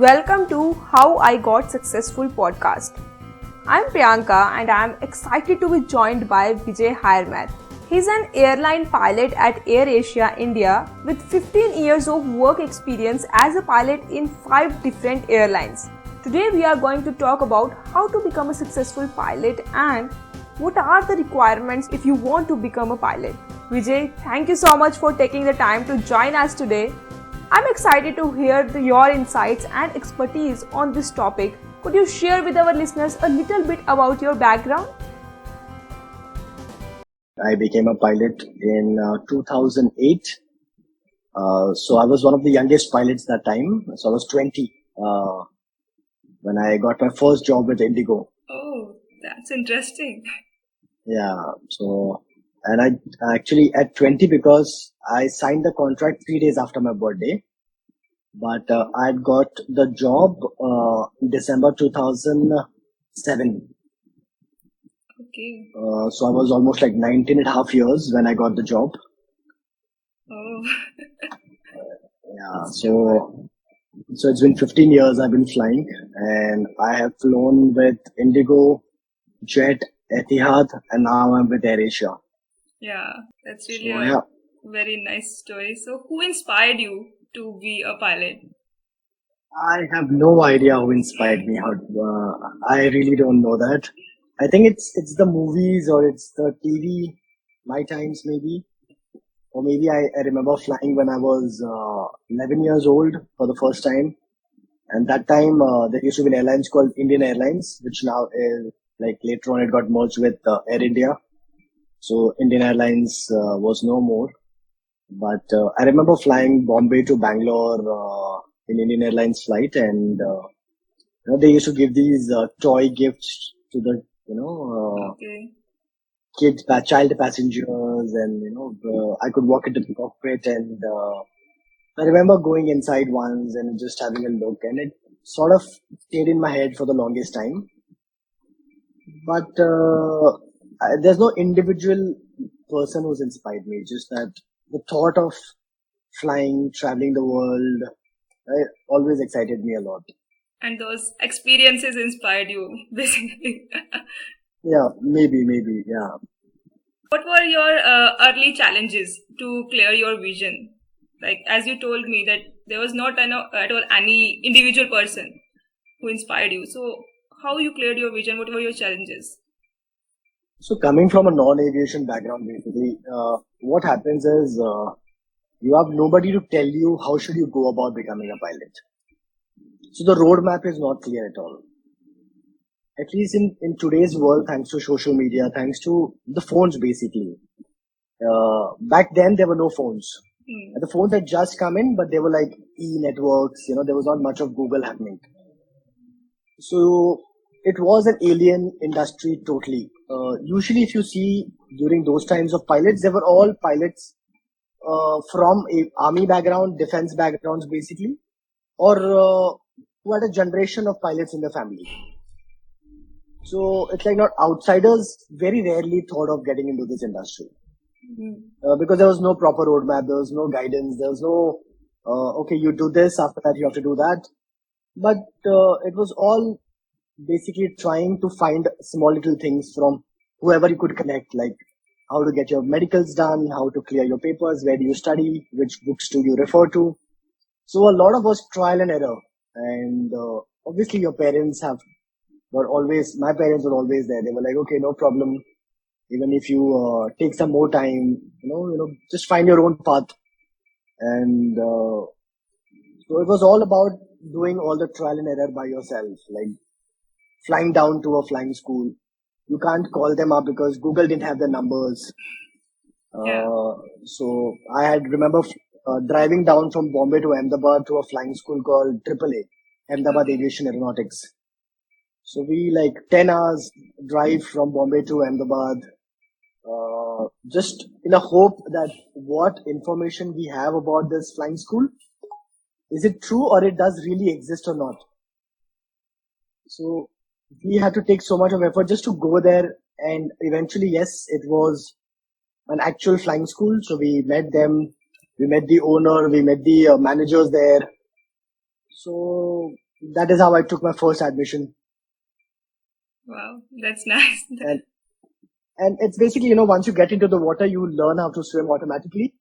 Welcome to How I Got Successful podcast. I'm Priyanka and I'm excited to be joined by Vijay Hiremath. He's an airline pilot at AirAsia India with 15 years of work experience as a pilot in 5 different airlines. Today we are going to talk about how to become a successful pilot and what are the requirements if you want to become a pilot. Vijay, thank you so much for taking the time to join us today. I'm excited to hear your insights and expertise on this topic. Could you share with our listeners a little bit about your background? I became a pilot in 2008. So I was one of the youngest pilots that time. So I was 20 when I got my first job with Indigo. Oh, that's interesting. Yeah. So, and I actually at 20 because I signed the contract 3 days after my birthday. But I got the job in December 2007. Okay. So I was almost like 19 and a half years when I got the job. Oh. Yeah. So it's been 15 years I've been flying, and I have flown with Indigo, Jet, Etihad, and now I'm with AirAsia. Yeah, that's really So, yeah. very nice story. So who inspired you to be a pilot? I have no idea who inspired me. I really don't know that. I think it's the movies or it's the TV, My Times maybe. Or maybe I remember flying when I was 11 years old for the first time. And that time there used to be an airline called Indian Airlines, which now is like later on it got merged with Air India. So Indian Airlines was no more. But I remember flying Bombay to Bangalore in Indian Airlines flight, and they used to give these toy gifts to the Okay. child passengers, and I could walk into the cockpit, and I remember going inside once and just having a look, and it sort of stayed in my head for the longest time. But there's no individual person who's inspired me, just that the thought of flying, traveling the world, always excited me a lot. And those experiences inspired you, basically. Yeah, maybe, yeah. What were your early challenges to clear your vision? Like, as you told me that there was not at all any individual person who inspired you. So, how you cleared your vision? What were your challenges? So coming from a non-aviation background, basically, what happens is you have nobody to tell you how should you go about becoming a pilot. So the roadmap is not clear at all. At least in today's world, thanks to social media, thanks to the phones basically. Back then there were no phones. The phones had just come in, but they were like e-networks, there was not much of Google happening. So it was an alien industry totally. Usually if you see during those times of pilots, they were all pilots from a army background, defense backgrounds basically, or who had a generation of pilots in their family. So it's like not outsiders very rarely thought of getting into this industry. Because there was no proper roadmap, there was no guidance, there was no, okay, you do this, after that you have to do that. But it was all basically trying to find small little things from whoever you could connect, like how to get your medicals done, how to clear your papers, where do you study, which books do you refer to. So a lot of us trial and error. And obviously your parents my parents were always there. They were like, okay, no problem. Even if you take some more time, just find your own path. And so it was all about doing all the trial and error by yourself, like flying down to a flying school. You can't call them up because Google didn't have the numbers. So I remember driving down from Bombay to Ahmedabad to a flying school called AAA, Ahmedabad Aviation Aeronautics. So we 10 hours drive from Bombay to Ahmedabad, just in a hope that what information we have about this flying school, is it true or it does really exist or not? So we had to take so much of effort just to go there, and eventually, yes, it was an actual flying school. So we met them, we met the owner, we met the managers there. So that is how I took my first admission. Wow, that's nice. And it's basically, once you get into the water, you learn how to swim automatically.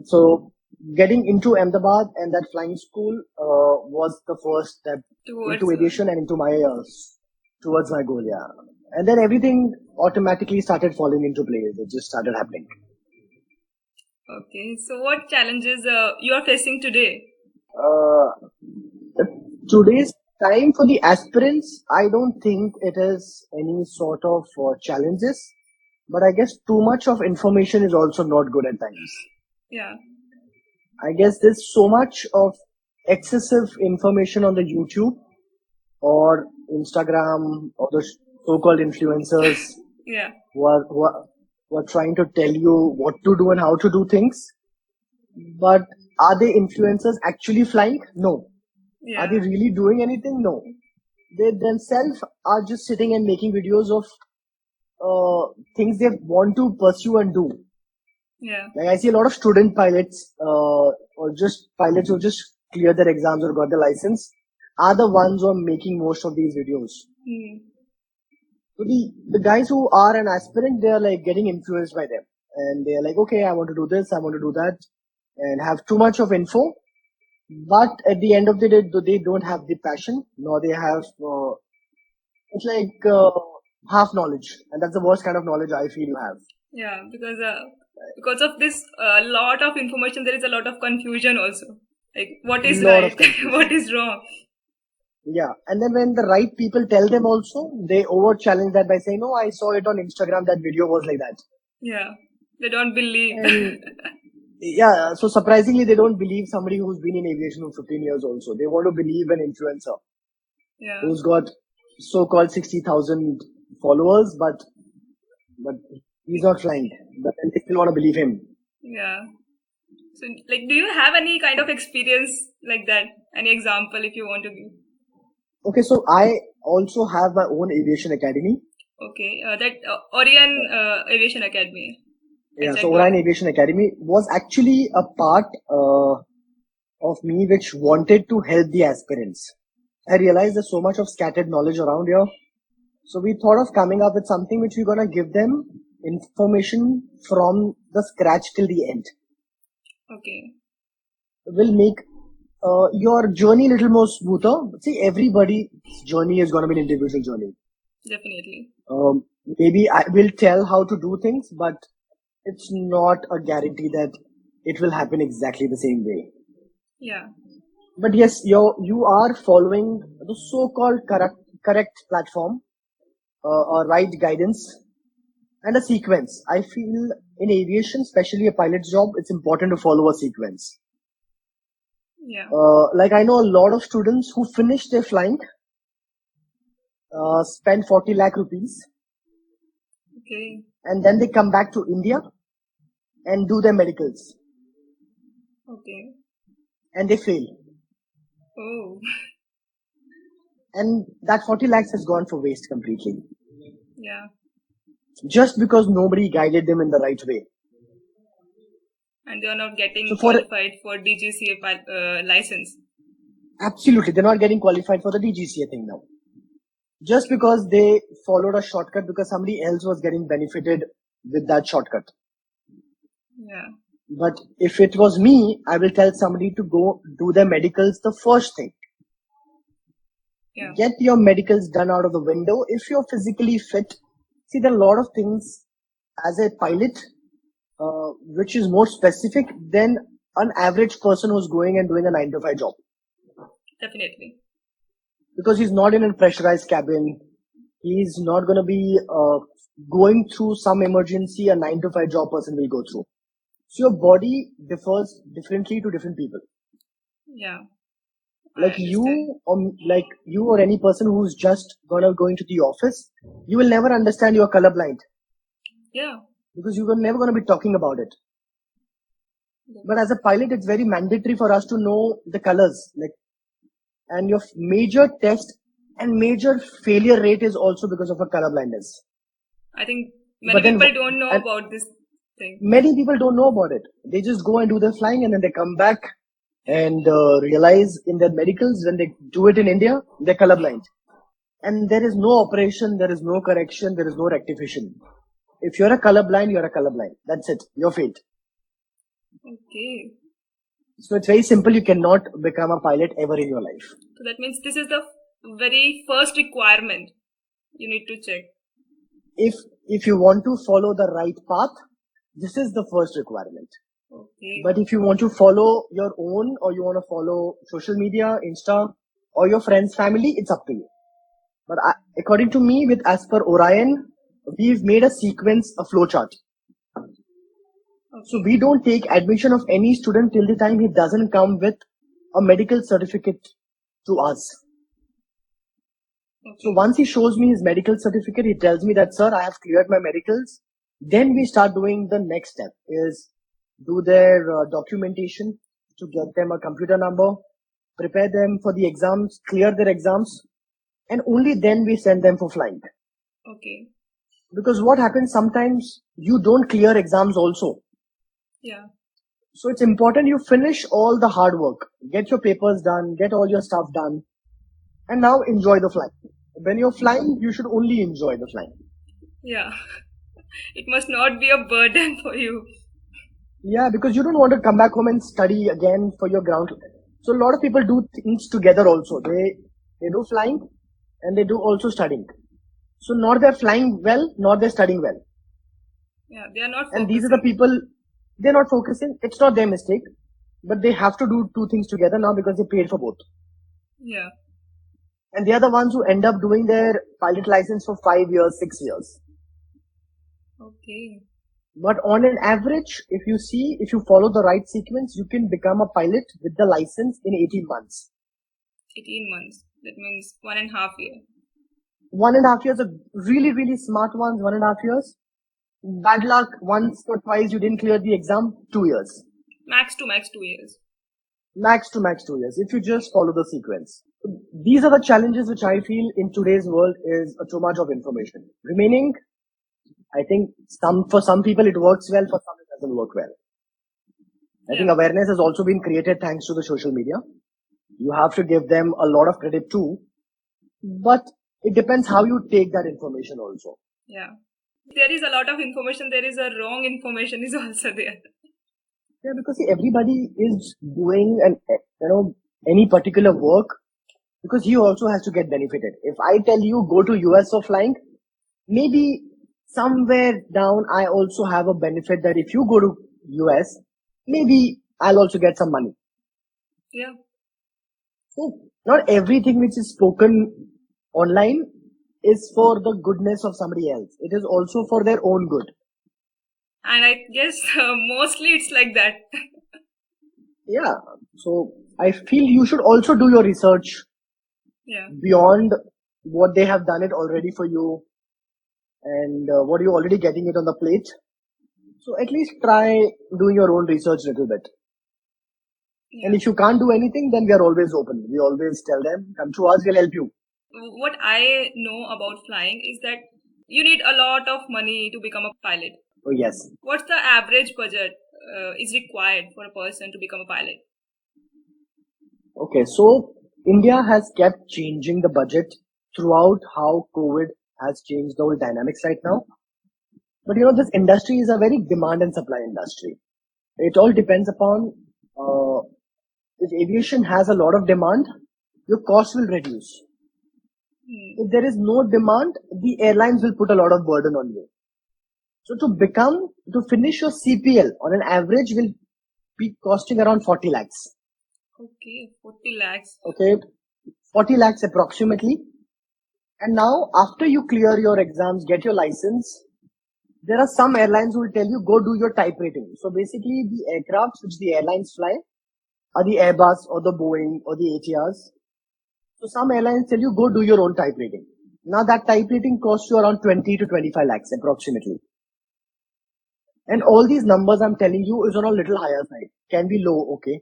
So getting into Ahmedabad and that flying school was the first step into aviation and into my towards my goal. Yeah, and then everything automatically started falling into place. It just started happening. Okay, so what challenges you are facing today? Today's time for the aspirants, I don't think it is any sort of challenges, but I guess too much of information is also not good at times. Yeah. I guess there's so much of excessive information on the YouTube or Instagram or the so-called influencers Yeah. who are trying to tell you what to do and how to do things. But are they influencers actually flying? No. Yeah. Are they really doing anything? No. They themselves are just sitting and making videos of things they want to pursue and do. Yeah. Like I see a lot of student pilots or just pilots who just cleared their exams or got the license are the ones who are making most of these videos. So the guys who are an aspirant, they are like getting influenced by them. And they're like, okay, I want to do this, I want to do that, and have too much of info. But at the end of the day, they don't have the passion, nor they have, it's like half knowledge. And that's the worst kind of knowledge I feel you have. Yeah, because of this lot of information, there is a lot of confusion also. Like, what is right, what is wrong. Yeah, and then when the right people tell them also, they over challenge that by saying, "No, I saw it on Instagram. That video was like that." Yeah, they don't believe. Yeah, so surprisingly, they don't believe somebody who's been in aviation for 15 years also. They want to believe an influencer who's got so-called 60,000 followers, but he's not flying. But they still want to believe him. Yeah. So, like, do you have any kind of experience like that? Any example if you want to give? Okay, so I also have my own aviation academy. Okay, that Orion Aviation Academy. Yeah, so Airline Aviation Academy was actually a part of me which wanted to help the aspirants. I realized there's so much of scattered knowledge around here. So we thought of coming up with something which we're going to give them information from the scratch till the end. Okay. Will make your journey a little more smoother. See, everybody's journey is going to be an individual journey. Definitely. Maybe I will tell how to do things, but it's not a guarantee that it will happen exactly the same way. Yeah. But yes, you are following the so-called correct platform, or right guidance, and a sequence. I feel in aviation, especially a pilot's job, it's important to follow a sequence. Yeah. Like I know a lot of students who finish their flying, spend 40 lakh rupees. Okay. And then they come back to India and do their medicals. Okay. And they fail. Oh. And that 40 lakhs has gone for waste completely. Yeah. Just because nobody guided them in the right way. And they are not getting qualified for DGCA license. Absolutely. They're not getting qualified for the DGCA thing now. Just because they followed a shortcut because somebody else was getting benefited with that shortcut. Yeah. But if it was me, I will tell somebody to go do their medicals the first thing. Yeah. Get your medicals done out of the window. If you're physically fit, see, there are a lot of things as a pilot, which is more specific than an average person who's going and doing a 9-to-5 job. Definitely. Because he's not in a pressurized cabin. He's not going to be going through some emergency a 9-to-5 job person will go through. So your body differs differently to different people. Yeah. Like you or any person who's just gonna go into the office, you will never understand you're colorblind. Yeah. Because you were never gonna be talking about it. But as a pilot, it's very mandatory for us to know the colors. And your major test and major failure rate is also because of a color blindness. I think many people don't know about this thing. Many people don't know about it. They just go and do their flying and then they come back and realize in their medicals when they do it in India, they're colorblind. And there is no operation, there is no correction, there is no rectification. If you're a colorblind, you're a colorblind. That's it. You're fate. Okay. So it's very simple. You cannot become a pilot ever in your life. So that means this is the very first requirement you need to check. If you want to follow the right path, this is the first requirement. Okay. But if you want to follow your own, or you want to follow social media, Insta, or your friends, family, it's up to you. But according to me, as per Orion, we've made a sequence, a flow chart. Okay. So we don't take admission of any student till the time he doesn't come with a medical certificate to us. Okay. So once he shows me his medical certificate, he tells me that, sir, I have cleared my medicals. Then we start doing the next step, is do their documentation to get them a computer number, prepare them for the exams, clear their exams, and only then we send them for flying. Okay. Because what happens sometimes, you don't clear exams also. Yeah. So it's important you finish all the hard work, get your papers done, get all your stuff done, and now enjoy the flight. When you're flying, you should only enjoy the flying. Yeah. It must not be a burden for you. Yeah, because you don't want to come back home and study again for your ground. So a lot of people do things together also. They do flying and they do also studying. So not they're flying well, not they're studying well. Yeah, they are not focusing. And these are the people, they're not focusing. It's not their mistake, but they have to do two things together now because they paid for both. Yeah. And they are the ones who end up doing their pilot license for 5 years, 6 years. Okay. But on an average, if you follow the right sequence, you can become a pilot with the license in 18 months. 18 months. That means 1.5 years. 1.5 years, a really, really smart ones, 1.5 years. Bad luck, once or twice you didn't clear the exam, 2 years. Max to max 2 years. Max to max 2 years, if you just follow the sequence. These are the challenges which I feel in today's world is too much of information. Remaining, I think for some people it works well, for some it doesn't work well. I think awareness has also been created thanks to the social media. You have to give them a lot of credit too, but it depends how you take that information also. Yeah. There is a lot of information, there is a wrong information is also there. Yeah, because see, everybody is doing any particular work because he also has to get benefited. If I tell you go to US for flying, maybe somewhere down I also have a benefit that if you go to US, maybe I'll also get some money. Yeah. So not everything which is spoken online is for the goodness of somebody else. It is also for their own good. And I guess mostly it's like that. Yeah. So I feel you should also do your research beyond what they have done it already for you and what you're already getting it on the plate. So at least try doing your own research a little bit. Yeah. And if you can't do anything, then we are always open. We always tell them, come to us, we'll help you. What I know about flying is that you need a lot of money to become a pilot. Oh, yes. What's the average budget is required for a person to become a pilot? Okay, so India has kept changing the budget throughout how COVID has changed the whole dynamics right now. But this industry is a very demand and supply industry. It all depends upon if aviation has a lot of demand, your cost will reduce. If there is no demand, the airlines will put a lot of burden on you. So to finish your CPL on an average will be costing around 40 lakhs. Okay, 40 lakhs. Okay, 40 lakhs approximately. And now after you clear your exams, get your license, there are some airlines who will tell you, go do your type rating. So basically the aircrafts which the airlines fly are the Airbus or the Boeing or the ATRs. So some airlines tell you, go do your own type rating. Now that type rating costs you around 20 to 25 lakhs approximately. And all these numbers I'm telling you is on a little higher side. Can be low, okay.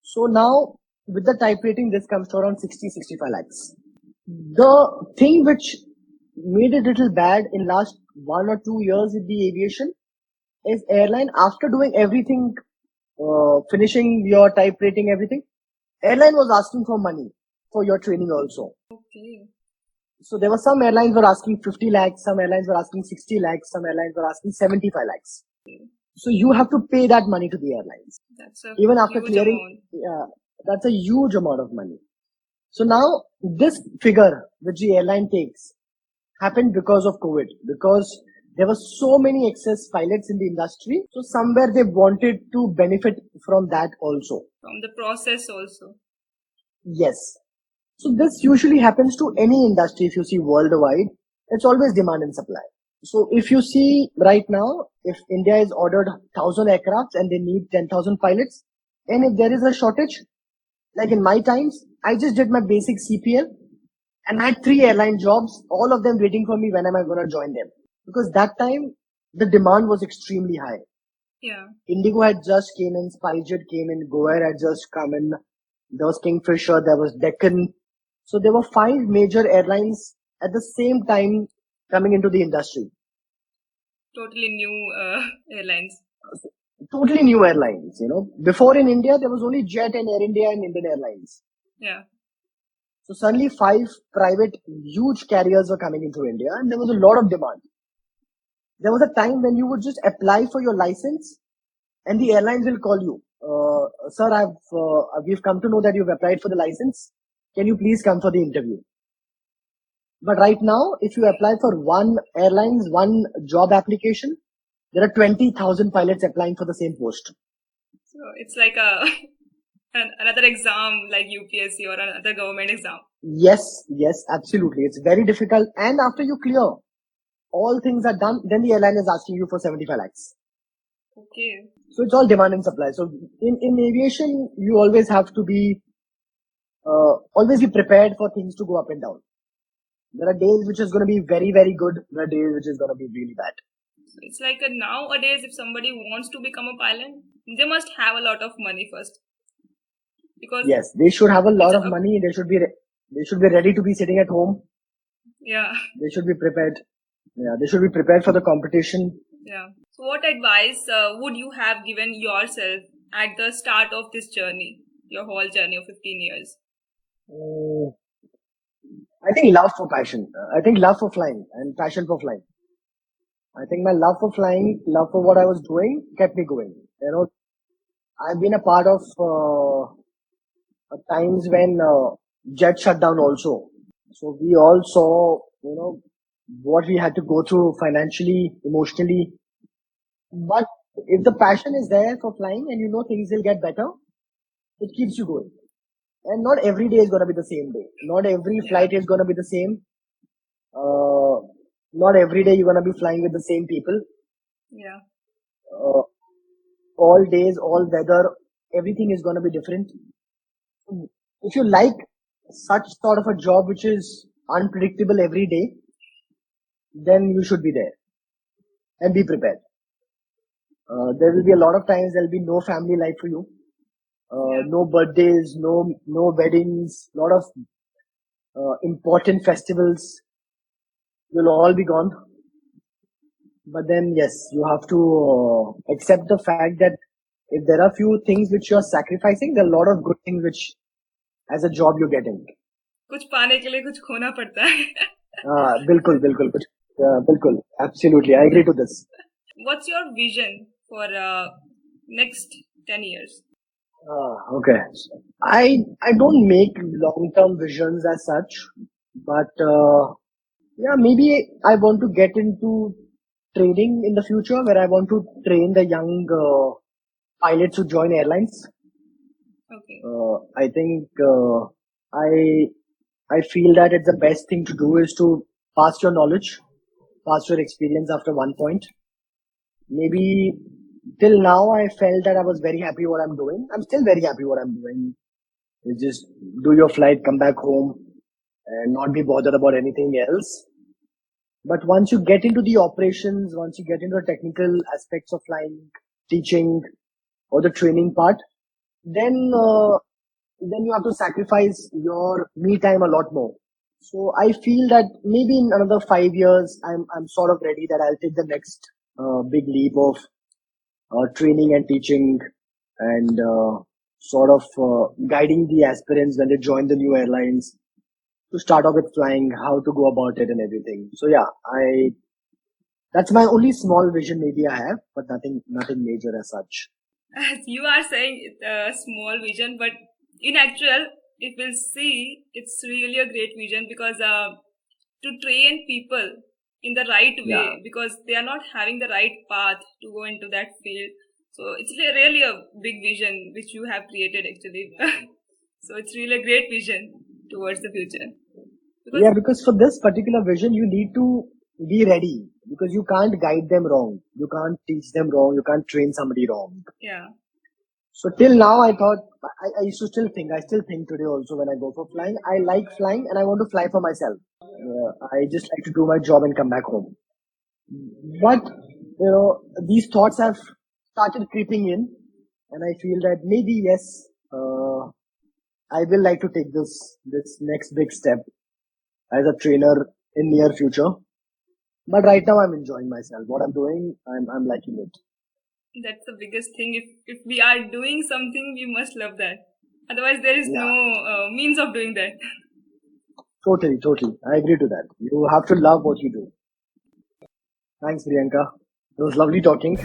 So now with the type rating, this comes to around 60-65 lakhs. The thing which made it a little bad in last 1 or 2 years with the aviation is airline, after doing everything finishing your type rating, everything, airline was asking for money for your training also. Okay. So there were some airlines were asking 50 lakhs, some airlines were asking 60 lakhs, some airlines were asking 75 lakhs. So you have to pay that money to the airlines. That's a Even after huge clearing, amount. that's a huge amount of money. So now this figure which the airline takes happened because of COVID, because there were so many excess pilots in the industry. So somewhere they wanted to benefit from that also. From the process also. Yes. So this usually happens to any industry. If you see worldwide, it's always demand and supply. So if you see right now, if India is ordered 1,000 aircrafts and they need 10,000 pilots, and if there is a shortage, like in my times, I just did my basic CPL and I had 3 airline jobs, all of them waiting for me when am I going to join them. Because that time, the demand was extremely high. Yeah. Indigo had just came in, SpiceJet came in, Goair had just come in, there was Kingfisher, there was Deccan. So there were 5 major airlines at the same time coming into the industry. Totally new airlines. Totally new airlines, Before in India, there was only Jet and Air India and Indian Airlines. Yeah. So suddenly 5 private huge carriers were coming into India and there was a lot of demand. There was a time when you would just apply for your license and the airlines will call you. Sir, we've come to know that you've applied for the license. Can you please come for the interview? But right now, if you apply for one job application, there are 20,000 pilots applying for the same post. So it's like another exam like UPSC or another government exam. Yes, absolutely. It's very difficult. And after you clear, all things are done, then the airline is asking you for 75 lakhs. Okay. So it's all demand and supply. So in aviation, you always have to always be prepared for things to go up and down. There are days which is going to be very, very good. There are days which is going to be really bad. So it's like nowadays, if somebody wants to become a pilot, they must have a lot of money first. Because yes, they should have a lot of money. They should be ready to be sitting at home. Yeah. They should be prepared. Yeah, they should be prepared for the competition. Yeah. So what advice would you have given yourself at the start of this journey, your whole journey of 15 years? I think love for passion. I think love for flying and passion for flying. I think my love for flying, love for what I was doing kept me going. I've been a part of times when jet shut down also. So we all saw, what we had to go through financially, emotionally. But if the passion is there for flying and things will get better, it keeps you going. And not every day is going to be the same day. Not every flight is going to be the same. Not every day you're going to be flying with the same people. Yeah. All days, all weather, everything is going to be different. If you like such sort of a job which is unpredictable every day, then you should be there and be prepared. There will be a lot of times there will be no family life for you. No birthdays, no weddings, lot of important festivals will all be gone. But then yes, you have to accept the fact that if there are few things which you are sacrificing, there are a lot of good things which as a job you're getting. कुछ पाने के लिए कुछ खोना पड़ता है. बिल्कुल. Absolutely, I agree to this. What's your vision for next 10 years? Okay. I don't make long-term visions as such, but maybe I want to get into training in the future where I want to train the young pilots who join airlines. Okay. I think I feel that it's the best thing to do is to pass your knowledge, pass your experience after one point. Maybe till now I felt that I was very happy what I'm doing. I'm still very happy what I'm doing. You just do your flight, come back home and not be bothered about anything else. But once you get into the operations, once you get into the technical aspects of flying, teaching or the training part, then you have to sacrifice your me time a lot more. So I feel that maybe in another 5 years, I'm sort of ready that I'll take the next big leap of training and teaching and sort of guiding the aspirants when they join the new airlines to start off with flying, how to go about it and everything. So yeah, that's my only small vision maybe I have, but nothing major as such. As you are saying, it's a small vision, but in actual, if we'll see, it's really a great vision because to train people in the right Yeah. way, because they are not having the right path to go into that field. So it's really a big vision which you have created actually. So it's really a great vision towards the future. Yeah, because for this particular vision, you need to be ready because you can't guide them wrong. You can't teach them wrong. You can't train somebody wrong. Yeah. So till now, I thought, I used to I still think today also when I go for flying, I like flying and I want to fly for myself. I just like to do my job and come back home. But, these thoughts have started creeping in and I feel that maybe yes, I will like to take this next big step as a trainer in near future. But right now I'm enjoying myself. What I'm doing, I'm liking it. That's the biggest thing. If we are doing something, we must love that. Otherwise, there is Yeah. no means of doing that. Totally. I agree to that. You have to love what you do. Thanks, Priyanka. It was lovely talking.